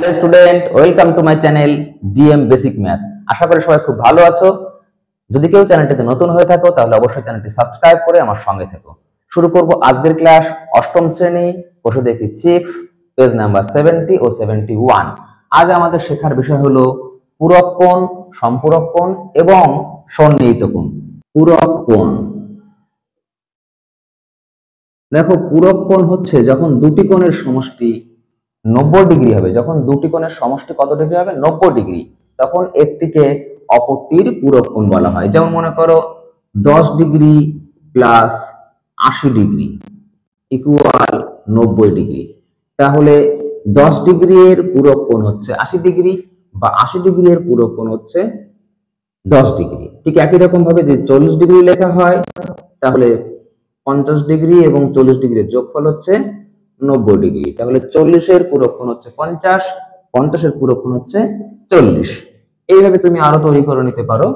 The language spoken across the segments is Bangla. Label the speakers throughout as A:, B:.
A: Hello student, welcome to my channel DM basic math. আশা করি সবাই খুব ভালো আছো। যদি কেউ চ্যানেলটিতে নতুন হয়ে থাকো তাহলে অবশ্যই চ্যানেলটি সাবস্ক্রাইব করে আমার সঙ্গে থেকো। শুরু করব আজকের ক্লাস। অষ্টম শ্রেণী, বসে দেখি 6, পেজ নাম্বার 70 ও 71। আজ আমাদের শেখার বিষয় হলো পূরক কোণ, সম্পূরক কোণ এবং সন্নিহিত কোণ। পূরক কোণ। দেখো, পূরক কোণ হচ্ছে যখন দুটি কোণের সমষ্টি 90 ডিগ্রি হবে। যখন দুটি কোণের সমষ্টি কত ডিগ্রি হবে? 90 ডিগ্রি। তখন একটিকে অপরটির পূরক কোণ বলা হয়। যেমন মনে করো 10 degree plus 80 degree equal 90 degree. তাহলে 10 ডিগ্রি এর পূরক কোণ হচ্ছে 80 ডিগ্রি, বা 80 ডিগ্রি এর পূরক কোণ হচ্ছে 10 ডিগ্রি। ঠিক একই রকম ভাবে যে 40 ডিগ্রি লেখা হয়, তাহলে 50 ডিগ্রি এবং 40 ডিগ্রির যোগফল হচ্ছে 90 ডিগ্রি। তাহলে 40 এর পূরক কোণ হচ্ছে 50, 50 এর পূরক কোণ হচ্ছে 40। এইভাবে তুমি আরো তৈরি করে নিতে পারো।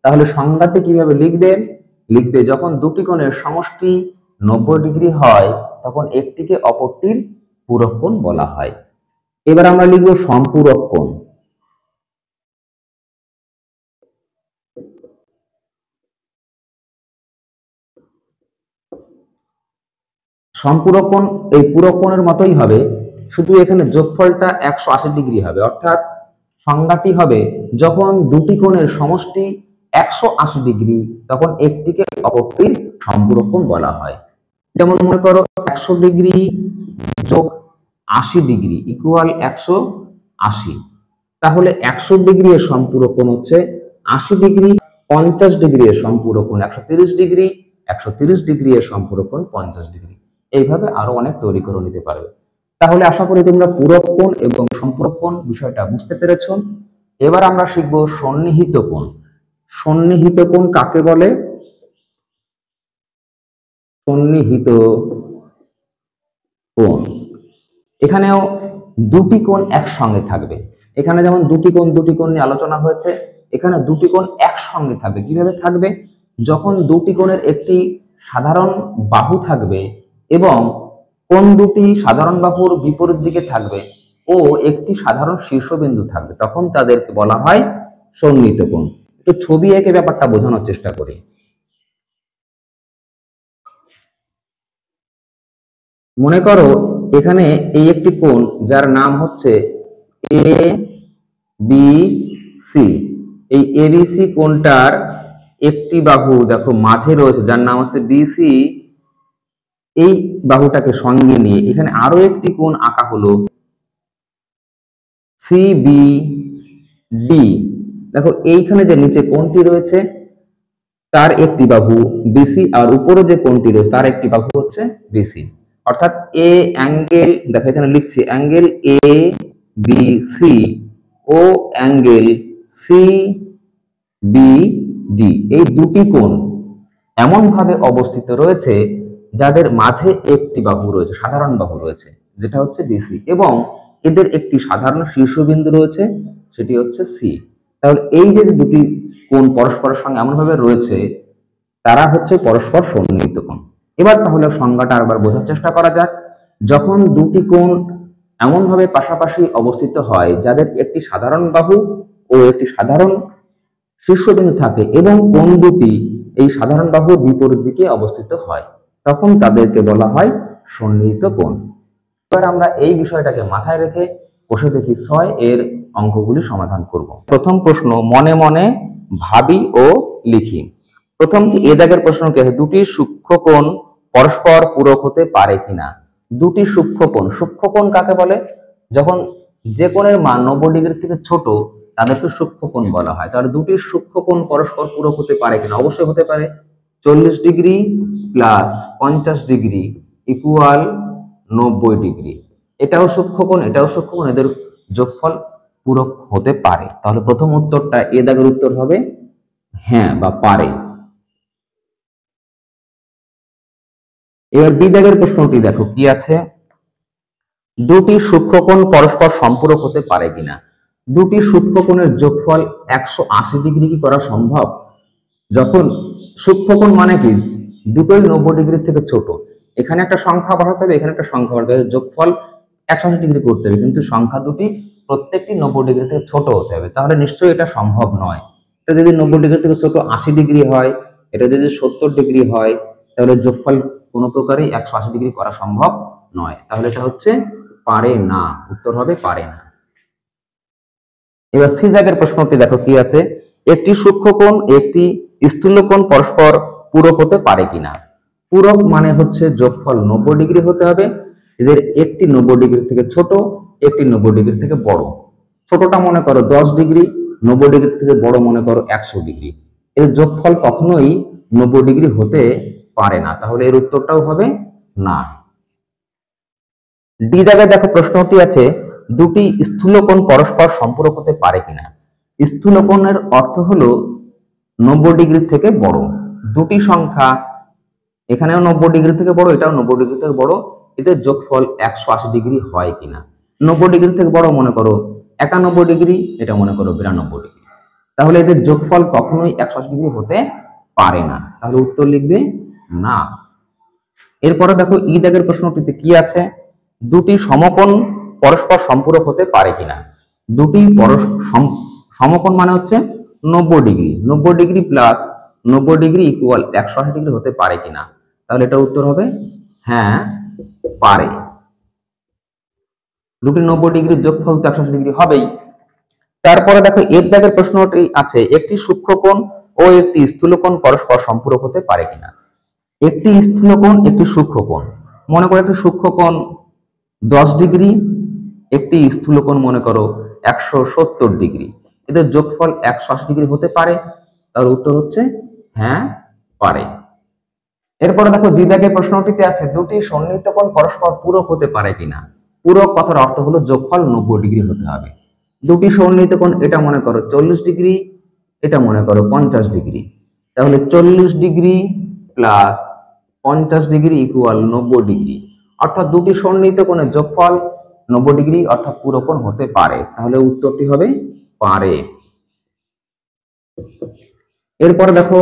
A: তাহলে সংজ্ঞাটি কিভাবে লিখবে যখন দুটি কোণের সমষ্টি 90 ডিগ্রি হয় তখন একটিকে অপরটির পূরক কোণ বলা হয়। এবার আমরা লিখব সম্পূরক কোণ। সম্পূরক কোণ এই পূরক কোণের মতোই হবে, শুধু এখানে যোগফলটা 180 ডিগ্রি হবে। অর্থাৎ সংজ্ঞাটি হবে যখন দুটি কোণের সমষ্টি 180 ডিগ্রি তখন একটিকে অপরটির সম্পূরক কোণ বলা হয়। যেমন মনে করো 100 ডিগ্রি যোগ 80 ডিগ্রি ইকুয়াল 180। তাহলে 100 ডিগ্রি এর সম্পূরক কোণ হচ্ছে 80 ডিগ্রি, 50 ডিগ্রি এর সম্পূরক কোণ 130 ডিগ্রি, 130 ডিগ্রি এর সম্পূরক কোণ 50 ডিগ্রি। এইভাবে আরো অনেক তৈরি করে নিতে পারবে। তাহলে আশা করি তোমরা পূরক কোণ এবং সম্পূরক কোণ বিষয়টা বুঝতে পেরেছো। এবার আমরা শিখব সন্নিহিত কোণ। সন্নিহিত কোণ কাকে বলে? সন্নিহিত কোণ, এখানেও দুটি কোণ একসঙ্গে থাকবে। এখানে যেমন দুটি কোণ নিয়ে আলোচনা হয়েছে, এখানে দুটি কোণ একসঙ্গে থাকবে। কিভাবে থাকবে? যখন দুটি কোণের একটি সাধারণ বাহু থাকবে এবং কোণ দুটি সাধারণ বাহুর বিপরীত দিকে থাকবে ও একটি সাধারণ শীর্ষবিন্দু থাকবে, তখন তাদেরকে বলা হয় সন্নিহিত কোণ। তো ছবি এঁকে ব্যাপারটা বোঝানোর চেষ্টা করি। মনে করো এখানে এই একটি কোণ যার নাম হচ্ছে এ বি সি। এই এবিসি কোণটার একটি বাহু দেখো মাঝে রয়েছে যার নাম হচ্ছে বিসি। এই বাহুটাকে সঙ্গে নিয়ে এখানে আরো একটি কোণ আঁকা হলো সিবিডি। দেখো এইখানে যে নিচে কোণটি রয়েছে তার একটি বাহু বিসি, আর উপরে যে কোণটি রয়েছে তার একটি বাহু হচ্ছে বিসি। অর্থাৎ এ অ্যাঙ্গেল, দেখো এখানে লিখছি অ্যাঙ্গেল এ বি সি ও অ্যাঙ্গেল সি বি ডি, এই দুটি কোণ এমন ভাবে অবস্থিত রয়েছে যাদের মাঝে একটি বাহু রয়েছে, সাধারণ বাহু রয়েছে যেটা হচ্ছে বিসি, এবং এদের একটি সাধারণ শীর্ষবিন্দু রয়েছে সেটি হচ্ছে সি। তাহলে এই যে দুটি কোণ পরস্পরের সঙ্গে এমন ভাবে রয়েছে তারা হচ্ছে পরস্পর সন্নিহিত কোণ। এবার তাহলে সংজ্ঞাটা আরেকবার বোঝার চেষ্টা করা যাক। যখন দুটি কোণ এমন ভাবে পাশাপাশি অবস্থিত হয় যাদের একটি সাধারণ বাহু ও একটি সাধারণ শীর্ষবিন্দু থাকে এবং কোণ দুটি এই সাধারণ বাহুর বিপরীত দিকে অবস্থিত হয়, তখন তাদেরকে বলা হয় সন্নিহিত কোণ। এবার আমরা এই বিষয়টাকে মাথায় রেখে বসে দেখি 6 এর অঙ্কগুলি সমাধান করব। প্রথম প্রশ্ন, মনে মনে ভাবি ও লিখি। প্রথম যে এ দাগের প্রশ্ন কি আছে, দুটি সূক্ষ্মকোণ পরস্পর পূরক হতে পারে কিনা। দুটি সূক্ষ্মকোণ, সূক্ষ্মকোণ কাকে বলে? যখন যে কোণের মান 90 ডিগ্রি থেকে ছোট তাদেরকে সূক্ষ্মকোণ বলা হয়। তাহলে দুটি সূক্ষ্মকোণ পরস্পর পূরক হতে পারে কিনা? অবশ্যই হতে পারে। 40 degree plus 50 degree equal 90 degree. এটাও সূক্ষ্মকোণ, এটাও সূক্ষ্মকোণ, এদের যোগফল পূরক হতে পারে। তাহলে প্রথম উত্তরটা এ দাগের উত্তর হবে হ্যাঁ বা পারে। এবার বি দাগের প্রশ্নটি দেখো কি আছে, দুটি সূক্ষ্মকোণ পরস্পর সম্পূরক হতে পারে কিনা। দুটি সূক্ষ্মকোণের যোগফল 180 ডিগ্রি কি করা সম্ভব? যখন সূক্ষ্মকোণ মানে কি, দুটোই 90 ডিগ্রি থেকে ছোট, এখানে একটা সংখ্যা বসাতে হবে, এখানে একটা সংখ্যা বসাতে হবে, যোগফল 180 ডিগ্রি করতে হবে, কিন্তু সংখ্যা দুটি প্রত্যেকটি 90 ডিগ্রি থেকে ছোট হতে হবে, তাহলে নিশ্চয়ই এটা সম্ভব নয়। এটা যদি 90 ডিগ্রি থেকে ছোট 80 ডিগ্রি হয়, এটা যদি 70 ডিগ্রি হয়, তাহলে যোগফল কোনো প্রকারেই 180 ডিগ্রি করা সম্ভব নয়। তাহলে এটা হচ্ছে পারে না, উত্তর হবে পারে না। এবার সি দাগের প্রশ্নটি দেখো কি আছে, একটি সূক্ষ্মকোণ একটি স্থূলকোণ পরস্পর পূরক হতে পারে কিনা। পূরক মানে হচ্ছে যোগফল 90 ডিগ্রি হতে হবে, এদের একটি 90 ডিগ্রি থেকে ছোট, একটি 90 ডিগ্রি থেকে বড়। ছোটটা মনে করো 10 ডিগ্রি, 90 ডিগ্রি থেকে বড় মনে করো 100 ডিগ্রি। এর যোগফল কখনোই 90 ডিগ্রি হতে পারে না, তাহলে এর উত্তরটাও হবে না। ডি দাগে দেখো প্রশ্নটি আছে, দুটি স্থূলকোণ পরস্পর সম্পূরক হতে পারে কিনা। স্থূলকোণের অর্থ হলো 90 ডিগ্রি থেকে বড়। দুটি সংখ্যা, এখানেও 90 ডিগ্রি থেকে বড়, এটাও 90 ডিগ্রি থেকে বড়, এদের যোগফল 180 ডিগ্রি হয় কিনা। 90 ডিগ্রি থেকে বড় মনে করো 91 ডিগ্রি, এটা মনে করো 92 ডিগ্রি, তাহলে এদের যোগফল কখনোই 180 ডিগ্রি হতে পারে না, তাহলে উত্তর লিখবে না। এরপরে দেখো ই দাগের প্রশ্নটিতে কি আছে, দুটি সমকোণ পরস্পর সম্পূরক হতে পারে কিনা। দুটি সমকোণ মানে হচ্ছে 90 degree, 90 degree plus 90 degree equal 180 degree হতে পারে কিনা, তাহলে এটা উত্তর হবে হ্যাঁ পারে। দুটি 90 ডিগ্রির যোগফল তো 180 ডিগ্রি হবেই। তারপরে দেখো এর দাগের প্রশ্নটি আছে, একটি সূক্ষ্মকোণ ও একটি স্থূলকোণ পরস্পর সম্পূরক হতে পারে কিনা। একটি স্থূলকোণ একটি সূক্ষ্মকোণ, মনে করো একটি সূক্ষ্মকোণ 10 ডিগ্রি, একটি স্থূলকোণ মনে করো 170 ডিগ্রি, এদের যোগফল 180 ডিগ্রি হতে পারে, তার উত্তর হচ্ছে হ্যাঁ পারে। এরপরে দেখো দুই দাগের প্রশ্নটিতে আছে, দুটি সন্নিহিত কোণ পরস্পর পূরক হতে পারে কিনা। পূরক কথার অর্থ হলো যোগফল 90 ডিগ্রি হতে হবে। দুটি সন্নিহিত কোণ, এটা মনে করো 40 ডিগ্রি, এটা মনে করো 50 ডিগ্রি, তাহলে 40 degree plus 50 degree equal 90 degree, অর্থাৎ দুটি সন্নিহিত কোণের যোগফল 90 ডিগ্রি, অর্থাৎ পুরোকোণ হতে পারে, তাহলে উত্তরটি হবে পারে। এরপরে দেখো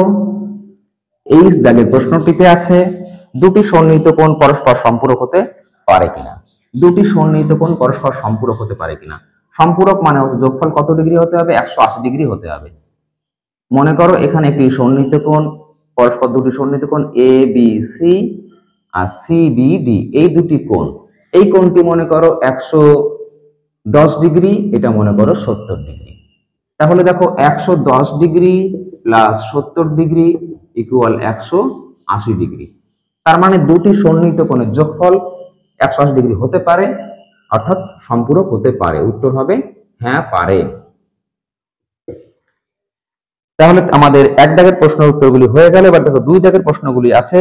A: এইচ দাগের প্রশ্নটিতে আছে, দুটি সন্নিহিত কোণ পরস্পর সম্পূরক হতে পারে কিনা। দুটি সন্নিহিত কোণ পরস্পর সম্পূরক হতে পারে কিনা, সম্পূরক মানে হচ্ছে যোগফল কত ডিগ্রি হতে হবে, 180 ডিগ্রি হতে হবে। মনে করো এখানে একটি সন্নিহিত কোণ, পরস্পর দুটি সন্নিহিত কোণ এ বি সি আর সি বি ডি, এই দুটি কোণ, এই কোণটি মনে করো 110 ডিগ্রি, এটা মনে করো 70 ডিগ্রি, তাহলে দেখো 110 degree plus 70 degree equal 180 degree, তার মানে দুটি সন্নিহিত কোণের যোগফল 180 ডিগ্রি হতে পারে, অর্থাৎ সম্পূরক হতে পারে, উত্তর হবে হ্যাঁ পারে। তাহলে আমাদের এক দাগের প্রশ্নের উত্তরগুলি হয়ে গেল। এবার দেখো দুই দাগের প্রশ্নগুলি আছে,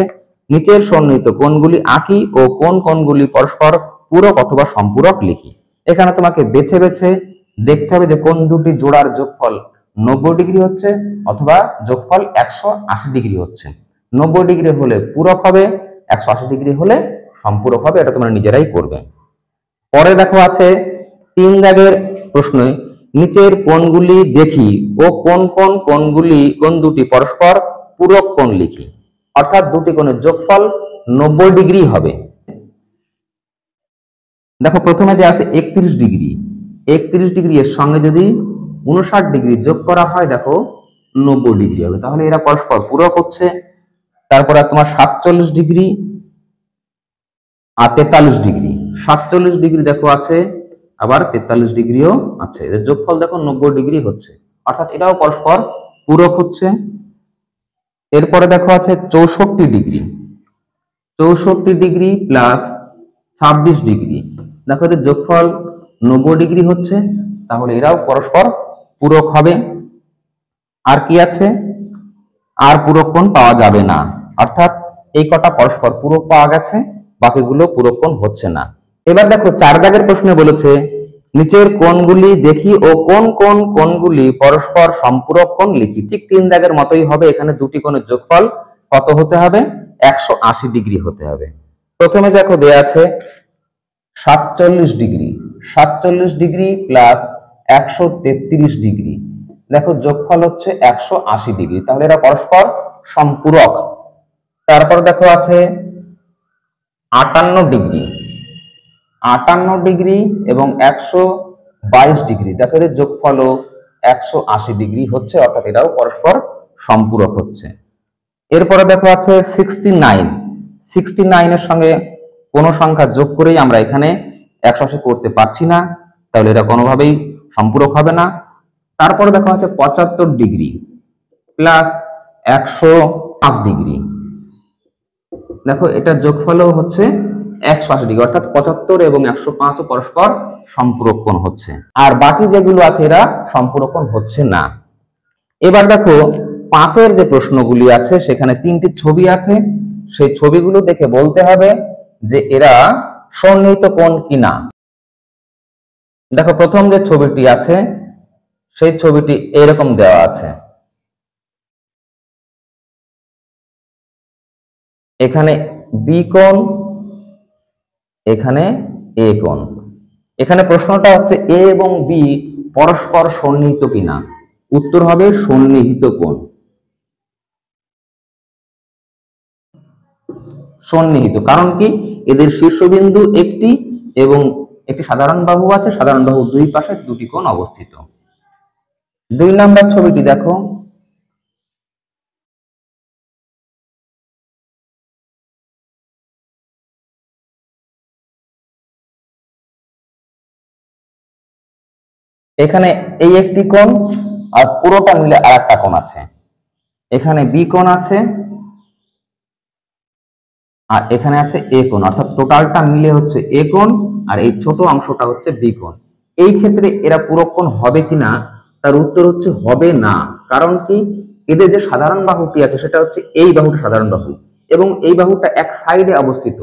A: নিচের সন্নিহিত কোণগুলি আঁকি ও কোন কোণগুলি পরস্পর পূরক অথবা সম্পূরক লিখি। এখানে তোমাকে বেছে বেছে দেখতে হবে যে কোন দুটি জোড়ার যোগফল 90 ডিগ্রি হচ্ছে অথবা যোগফল 180 ডিগ্রি হচ্ছে। 90 ডিগ্রি হলে পূরক হবে, 180 ডিগ্রি হলে সম্পূরক হবে, এটা তোমরা নিজেরাই করবে। পরে দেখো আছে 3 দাগের প্রশ্নে, নিচের কোণগুলি দেখি ও কোন দুটি পরস্পর পূরক কোণ লিখি, অর্থাৎ দুটি কোণের যোগফল 90 ডিগ্রি হবে। দেখো প্রথমে যে আছে 31 ডিগ্রি, 31 ডিগ্রি এর সঙ্গে যদি 59 ডিগ্রি যোগ করা হয় দেখো 90 ডিগ্রি হবে, তাহলে এরা পরস্পর পূরক হচ্ছে। তারপরে তোমার 47 ডিগ্রি আর 43 ডিগ্রি, 47 ডিগ্রি দেখো আছে, আবার 43 ডিগ্রিও আছে, এর যোগফল দেখো 90 ডিগ্রি হচ্ছে, অর্থাৎ এটাও পরস্পর পূরক হচ্ছে। এরপরে দেখো আছে 64 ডিগ্রি, 64 ডিগ্রি প্লাস 26 ডিগ্রি, দেখো এদের যোগফল 90 ডিগ্রি হচ্ছে, তাহলে এরাও পরস্পর পূরক হবে। আর কি আছে, আর পূরক কোণ পাওয়া যাবে না, অর্থাৎ এই কটা পরস্পর পূরক পাওয়া গেছে, বাকিগুলো পূরক কোণ হচ্ছে না। এবার দেখো 4 দাগের প্রশ্নে বলেছে, নিচের কোণগুলি দেখি ও কোণগুলি পরস্পর সম্পূরক কোণ লিখি। ঠিক 3 দাগের মতোই হবে, এখানে দুটি কোণের যোগফল কত হতে হবে, 180 ডিগ্রি হতে হবে। প্রথমে দেখো দেয়া আছে 47 ডিগ্রি, 47 ডিগ্রি প্লাস 133 ডিগ্রি, দেখো যোগফল হচ্ছে 180 ডিগ্রি, তাহলে এরা পরস্পর সম্পূরক। তারপর দেখো আছে 58 ডিগ্রি, 58 ডিগ্রি এবং 22 ডিগ্রি। দেখো এদের যোগফলও 180 ডিগ্রি হচ্ছে, অর্থাৎ এটাও পরস্পর সম্পূরক হচ্ছে। এরপরে দেখো আছে 69। 69-এর সঙ্গে কোন সংখ্যা যোগ করেই আমরা এখানে 180 করতে পারছি না, তাহলে এটা কোনোভাবেই সম্পূরক হবে না। তারপরে দেখো আছে 75 ডিগ্রি প্লাস 105 ডিগ্রি। দেখো এটা যোগফলও হচ্ছে 180 ডিগ্রি, অর্থাৎ 75 এবং 105 পরস্পর সম্পূরক কোণ হচ্ছে। আর বাকি যেগুলো আছে এরা সম্পূরক কোণ হচ্ছে না। এবার দেখো 5-এর যে প্রশ্নগুলি আছে সেখানে 3টি ছবি আছে, সেই ছবিগুলো দেখে বলতে হবে যে এরা সন্নিহিত কোণ কিনা। দেখো প্রথম যে ছবিটি আছে সেই ছবিটি এরকম দেওয়া আছে, এখানে বি কোণ, এখানে এ কোণ। এখানে প্রশ্নটা হচ্ছে এ এবং বি পরস্পর সন্নিহিত কিনা। উত্তর হবে সন্নিহিত কোণ। সন্নিহিত কারণ কি, এদের শীর্ষবিন্দু একটি এবং একটি সাধারণ বাহু আছে, সাধারণ বাহুর দুই পাশে দুটি কোণ অবস্থিত। 2 নম্বর ছবিটি দেখো, এখানে এই একটি কোণ আর পুরোটা মিলে আর একটা কোণ আছে। এখানে বি কোণ আছে আর এখানে আছে এ কোণ, অর্থাৎ টোটালটা মিলে হচ্ছে এ কোণ আর এই ছোট অংশটা হচ্ছে বি কোণ। এই ক্ষেত্রে এরা পূরক কোণ হবে কিনা, তার উত্তর হচ্ছে হবে না। কারণ কি, এদের যে সাধারণ বাহুটি আছে সেটা হচ্ছে এই বাহুটা সাধারণ বাহু এবং এই বাহুটা এক সাইডে অবস্থিত।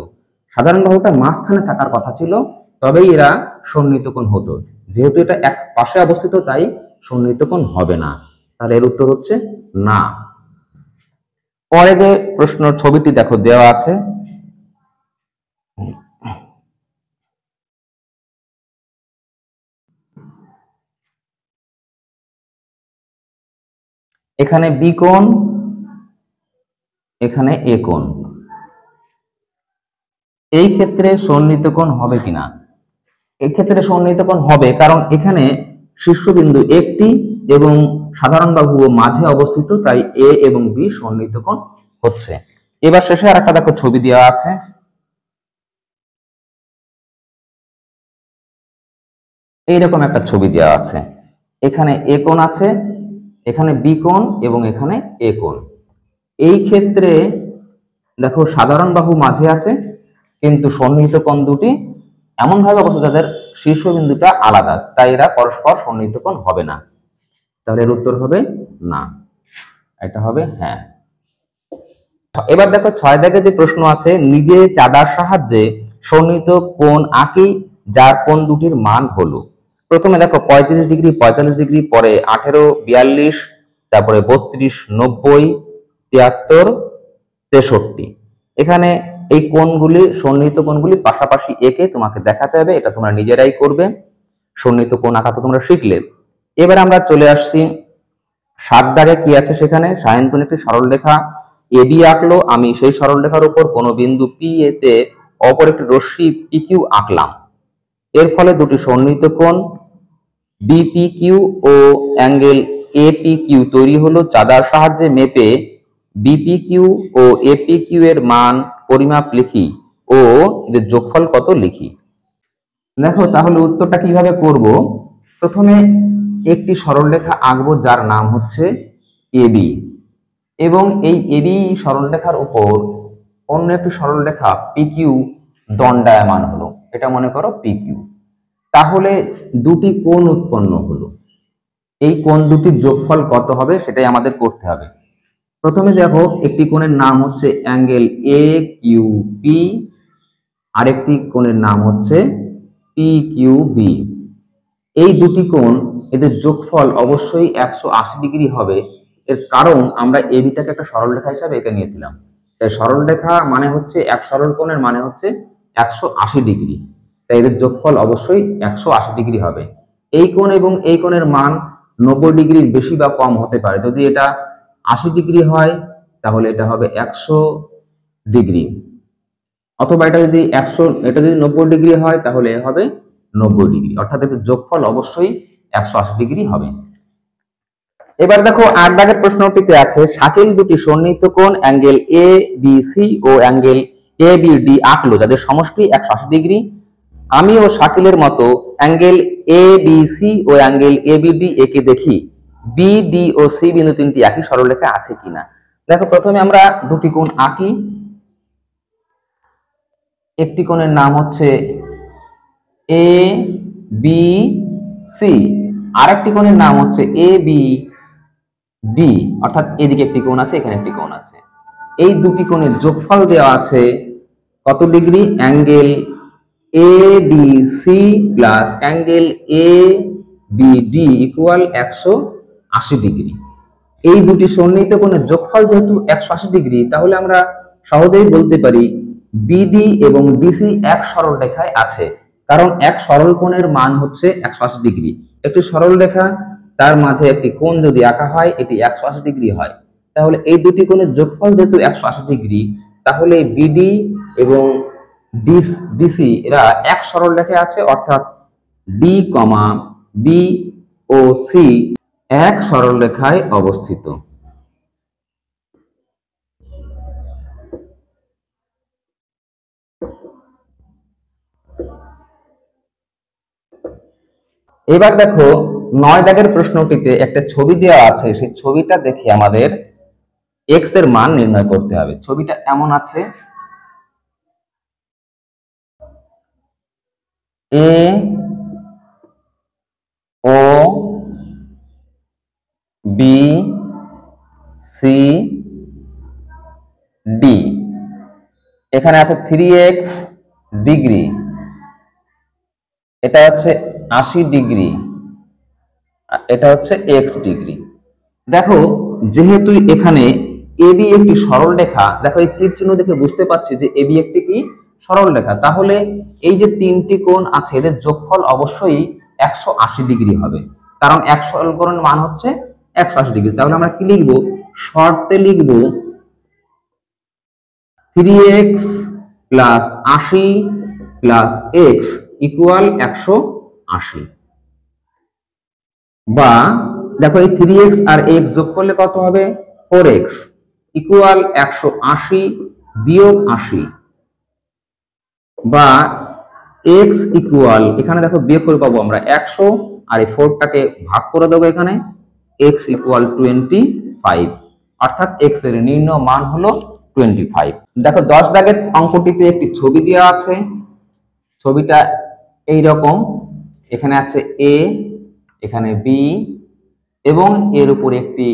A: সাধারণ বাহুটা মাঝখানে থাকার কথা ছিল, তবেই এরা সন্নিহিত কোণ হতো। যেহেতু এটা এক পাশে অবস্থিত তাই সন্নিহিত কোণ হবে না, তাহলে এর উত্তর হচ্ছে না। পরে যে প্রশ্ন ছবিটি দেখো দেওয়া আছে, এখানে বি কোণ, এখানে এ কোণ। এই ক্ষেত্রে সন্নিহিত কোণ হবে কিনা, এই ক্ষেত্রে সন্নিহিত কোণ হবে, কারণ এখানে শীর্ষবিন্দু একটি এবং সাধারণ বাহু মাঝে অবস্থিত, তাই এ এবং বি সন্নিহিত কোণ হচ্ছে। এবার শেষে আর একটা দেখো ছবি দেওয়া আছে, এইরকম একটা ছবি দেওয়া আছে। এখানে এ কোণ আছে, এখানে বি কোণ এবং এখানে এ কোণ। এই ক্ষেত্রে দেখো সাধারণ বাহু মাঝে আছে কিন্তু সন্নিহিত কোণ দুটি এমন ভাবে অবস্থিত যাদের শীর্ষবিন্দুটা আলাদা, তাই এরা পরস্পর সন্নিহিত কোণ হবে না। তাহলে এর উত্তর হবে না, এটা হবে হ্যাঁ। এবার দেখো 6 দাগে যে প্রশ্ন আছে, নিজে চাঁদার সাহায্যে সন্নিহিত কোণ আঁকি যার কোণ দুটির মান হলো। প্রথমে দেখো 35 ডিগ্রি 45 ডিগ্রি, পরে 18 42, তারপরে 32 90 73 63। এখানে এই কোণগুলি সন্নিহিত কোণগুলি পাশাপাশি এঁকে তোমাকে দেখাতে হবে, এটা তোমরা নিজেরাই করবে। সন্নিহিত কোণ আঁকা তো তোমরা শিখলে। এবার আমরা চলে আসছি 7 দাগে কি আছে, সেখানে সায়ন্তন একটি সরলরেখা এবি আঁকলো, আমি সেই সরলরেখার উপর কোনো বিন্দু পি এ তে অপর একটি রশ্মি পি কিউ আঁকলাম। এর ফলে দুটি সন্নিহিত কোণ বিপি কিউ ও অ্যাঙ্গেল এপি কিউ তৈরি হলো। চাঁদার সাহায্যে মেপে বিপি কিউ ও এপি কিউ এর মান পরিমাপ লিখি ও এদের যোগফল কত লিখি। দেখো তাহলে উত্তরটা কিভাবে করব, প্রথমে একটি সরলরেখা আঁকবো যার নাম হচ্ছে এবি, এবং এই এবি সরলরেখার উপর অন্য একটি সরলরেখা পিকিউ দণ্ডায়মান হলো, এটা মনে করো পিকিউ। তাহলে দুটি কোণ উৎপন্ন হলো, এই কোণ দুটির যোগফল কত হবে সেটাই আমাদের করতে হবে। প্রথমে দেখো একটি কোণের নাম হচ্ছে অ্যাঙ্গেল এ কিউ পি, আরেকটি কোণের নাম হচ্ছে পি কিউ বি। এই দুটি কোণ এদের যোগফল অবশ্যই 180 ডিগ্রি হবে। এর কারণ আমরা এবিটাকে একটা সরলরেখা হিসাবে এঁকে নিয়েছিলাম, তাই সরলরেখা মানে হচ্ছে এক সরল কোণের মানে হচ্ছে 180 ডিগ্রি, তাই এদের যোগফল অবশ্যই 180 ডিগ্রি হবে। এই কোণ এবং এই কোণের মান 90 ডিগ্রির বেশি বা কম হতে পারে। যদি এটা 80 ডিগ্রি হয় তাহলে এটা হবে 100 ডিগ্রি, অথবা এটা যদি 90 ডিগ্রি হয় তাহলে হবে 90 ডিগ্রি, অর্থাৎ এর যোগফল অবশ্যই 180 ডিগ্রি হবে। এবার দেখো 8 দাগের প্রশ্নটিতে আছে শাকিল দুটি সন্নিহিত কোণ অ্যাঙ্গেল এ বি সি ও অ্যাঙ্গেল এ বি ডি আঁকলো যাদের সমষ্টি 180 ডিগ্রি। আমি ও শাকিলের মতো অ্যাঙ্গেল এ বি সি ও অ্যাঙ্গেল এ বি ডি একে দেখি, বি ডি ও সি বিন্দু তিনটি একই সরলরেখায় আছে কিনা। দেখো প্রথমে আমরা দুটি কোণ আঁকি। একটি কোণের নাম হচ্ছে এ বি সি, আর একটি কোণের নাম হচ্ছে এ বি ডি, অর্থাৎ এদিকে একটি কোণ আছে, এখানে একটি কোণ আছে। এই দুটি কোণের যোগফল দেওয়া আছে কত degree, angle A B C plus angle A B D equal 180 degree. এই দুটি সন্নিহিত কোণের যোগফল যেহেতু 180 ডিগ্রি, তাহলে আমরা সহজেই বলতে পারি বিডি এবং ডিসি এক সরলরেখায় আছে, কারণ এক সরল কোণের মান হচ্ছে 180 ডিগ্রি। একটি সরল রেখা, তার মাঝে একটি কোণ যদি আঁকা হয় এটি 180 ডিগ্রি হয়। তাহলে এই দুটি কোণের যোগফল যেহেতু 180 ডিগ্রি, তাহলে বিডি এবং ডিসি এরা এক সরল রেখায় আছে, অর্থাৎ ডি কমা বি ও সি এক সরল রেখায় অবস্থিত। এবার দেখো 9 দাগের প্রশ্নটিতে একটা ছবি দেওয়া আছে, সেই ছবিটা দেখে আমাদের এক্স এর মান নির্ণয় করতে হবে। ছবিটা এমন আছে, এ ও বি সি ডি, এখানে আছে 3x ডিগ্রি, এটা হচ্ছে 80 ডিগ্রি, এটা হচ্ছে x ডিগ্রি। দেখো যেহেতু এখানে এবি একটি সরল রেখা, দেখো এই তীর চিহ্ন দেখে বুঝতে পারছি যে এবি একটি কি সরল রেখা, তাহলে এই যে তিনটি কোণ আছে এদের যোগফল অবশ্যই 180 ডিগ্রি হবে, কারণ এক সরল কোণের মান হচ্ছে 180 ডিগ্রি। তাহলে আমরা কি লিখবো, শর্তে লিখবো 3x plus 80 plus x equal 180, বা দেখো এই 3x আর x যোগ করলে কত হবে, 4x ইকুয়াল 180 বিয়োগ 80, বা x ইকুয়াল, এখানে দেখো বিয়োগ করে পাবো আমরা 100, আর এই 4টাকে ভাগ করে দেবো এখানে, x ইকুয়াল 25, অর্থাৎ x এর নির্ণয় মান হলো 25। দেখো 10 দাগের অঙ্কটিতে একটি ছবি দেওয়া আছে, ছবিটা এই রকম, এখানে আছে a, এখানে b, এবং এর উপর একটি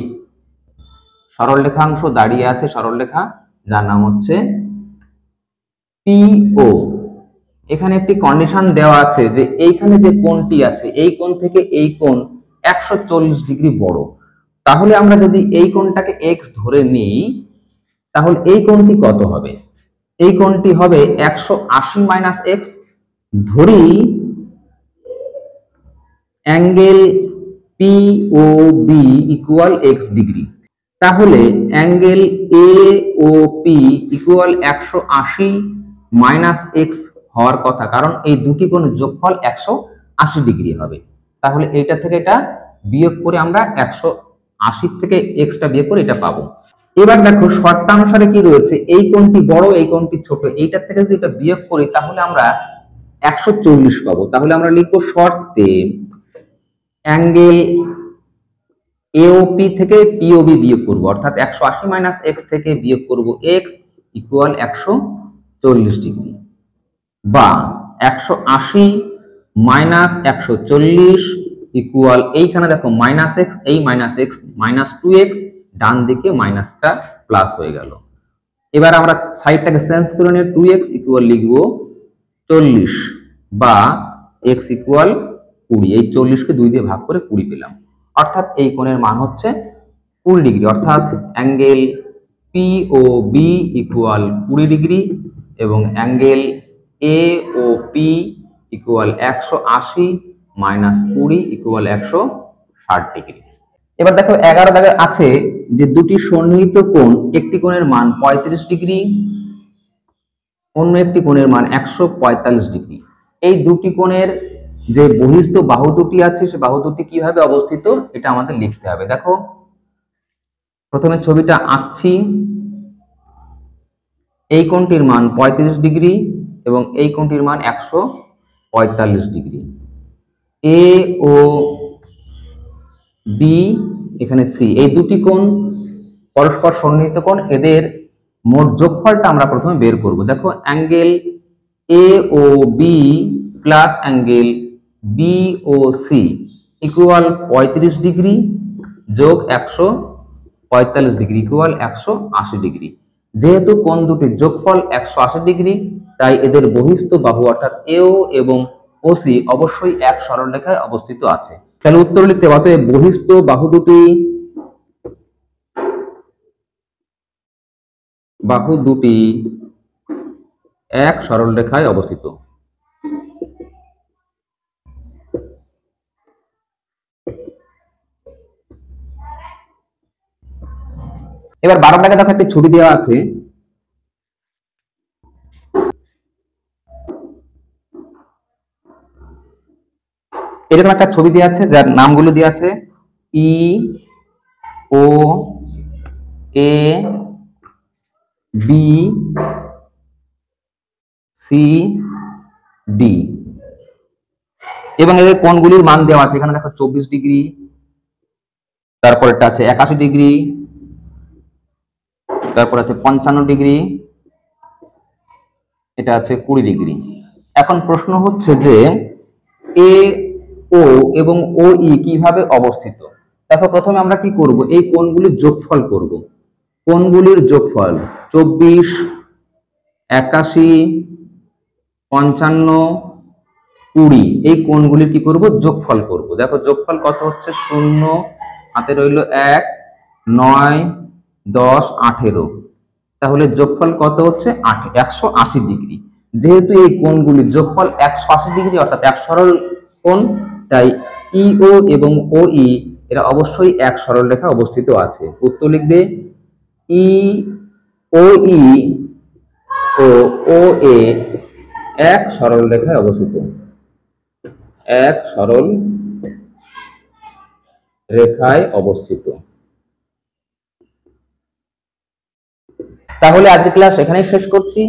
A: সরল রেখাংশ দাঁড়িয়ে আছে, সরল রেখা যার নাম হচ্ছে PO। এখানে একটি কন্ডিশন দেওয়া আছে যে এইখানে যে কোণটি আছে এই কোণ থেকে এই কোণ 140 ডিগ্রি বড়, তাহলে আমরা যদি এই কোণটাকে x ধরে নিই তাহলে এই কোণটি কত হবে, এই কোণটি হবে 180 মাইনাস x, ধরি angle POB equal x degree, তাহলে angle AOP equal 180 minus x হওয়ার কথা, কারণ এই দুটি কোণের যোগফল 180 ডিগ্রি হবে। তাহলে এটা থেকে এটা বিয়োগ করে আমরা 180 থেকে xটা বিয়োগ করে এটা পাবো। এবার দেখো শর্তানুসারে কি রয়েছে, এই কোণটি বড় এই কোণটি ছোট, এইটার থেকে যদি এটা বিয়োগ করি তাহলে আমরা 140 পাবো। তাহলে আমরা লিখবো শর্তে অ্যাঙ্গেল AOP থেকে POB বিয়োগ করব, অর্থাৎ 180 মাইনাস x থেকে বিয়োগ করব x ইকুয়াল 140 ডিগ্রি, বা 180 মাইনাস 140 ইকুয়াল, এইখানে দেখো মাইনাস x, এই মাইনাস x মাইনাস 2x, ডান দিকে মাইনাসটা প্লাস হয়ে গেল। এবার আমরা সাইডটাকে চেঞ্জ করে নিয়ে 2x ইকুয়াল লিখব 40, বা x ইকুয়াল 20, এই 40 কে 2 দিয়ে ভাগ করে 20 পেলাম, অর্থাৎ এই কোণের মান হচ্ছে 20 ডিগ্রি, অর্থাৎ অ্যাঙ্গেল POB ইকুয়াল 20 ডিগ্রি এবং angle AOP equal 180 minus 20 equal 160 degree. এবার দেখো 11 দাগে আছে যে দুটি সন্নিহিত কোণ, একটি কোণের মান 35 ডিগ্রি, অন্য একটি কোণের মান 145 ডিগ্রি। এই দুটি কোণের যে বহিস্থ বাহু দুটি আছে সে বাহু দুটি কিভাবে অবস্থিত এটা আমাদের লিখতে হবে। দেখো প্রথমে ছবিটা আঁকছি। এই কোণটির মান 35 ডিগ্রি এবং এই কোণটির মান 145 ডিগ্রি। এ ও বি, এখানে সি, এই দুটি কোণ পরস্পর সন্নিহিত কোণ, এদের মোট যোগফলটা আমরা প্রথমে বের করব। দেখো angle A O B plus angle B O C equal 35 degree যোগ 145 ডিগ্রি ইকুয়াল 180 ডিগ্রি। যেহেতু কোণ দুটির যোগফল 180 ডিগ্রি, তাই এদের বহিস্থ বাহু অর্থাৎ এও এবং ওসি অবশ্যই এক সরলরেখায় অবস্থিত আছে। তাহলে উত্তর লিখতে হবে, অতএব বহিস্থ বাহু দুটি এক সরলরেখায় অবস্থিত। এবার 12 দাগে দেখো একটি ছবি দেওয়া আছে। এরকম একটা ছবি দেওয়া আছে যার নামগুলো দেওয়া আছে ই ও এ বি সি ডি এবং এদের কোণগুলির মান দেওয়া আছে। এখানে দেখো 24 ডিগ্রি, তারপর এটা আছে 81 ডিগ্রি, তারপর আছে 55 ডিগ্রি, এটা আছে 20 ডিগ্রি। এখন প্রশ্ন হচ্ছে যে এ ও এবং ও ই কিভাবে অবস্থিত। দেখো প্রথমে আমরা কি করব, এই কোণগুলির যোগফল করব। কোণগুলির যোগফল 24, 81, 55, 20, এই কোণগুলির কি করব, যোগফল করব। দেখো যোগফল কত হচ্ছে, 0 হাতে রইল 1, 9, 10, 18, তাহলে যোগফল কত হচ্ছে 180 ডিগ্রি। যেহেতু এই কোণগুলির যোগফল 180 ডিগ্রি অর্থাৎ এক সরল কোণ, তাই ইও এবং ও ই এরা অবশ্যই এক সরল রেখা অবস্থিত আছে। উত্তর লিখবে ই ও ই ও ও এ এক সরল রেখায় অবস্থিত, এক সরল রেখায় অবস্থিত। তাহলে আজকে ক্লাস এখানেই শেষ করছি।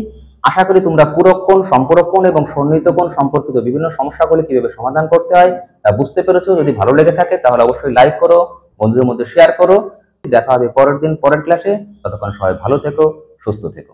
A: আশা করি তোমরা পূরক কোণ, সম্পূরক কোণ এবং সন্নিহিত কোণ সম্পর্কিত বিভিন্ন সমস্যাগুলি কিভাবে সমাধান করতে হয় তা বুঝতে পেরেছো। যদি ভালো লেগে থাকে তাহলে অবশ্যই লাইক করো, বন্ধুদের মধ্যে শেয়ার করো। দেখা হবে পরের দিন পরের ক্লাসে। ততক্ষণ সবাই ভালো থেকো, সুস্থ থেকো।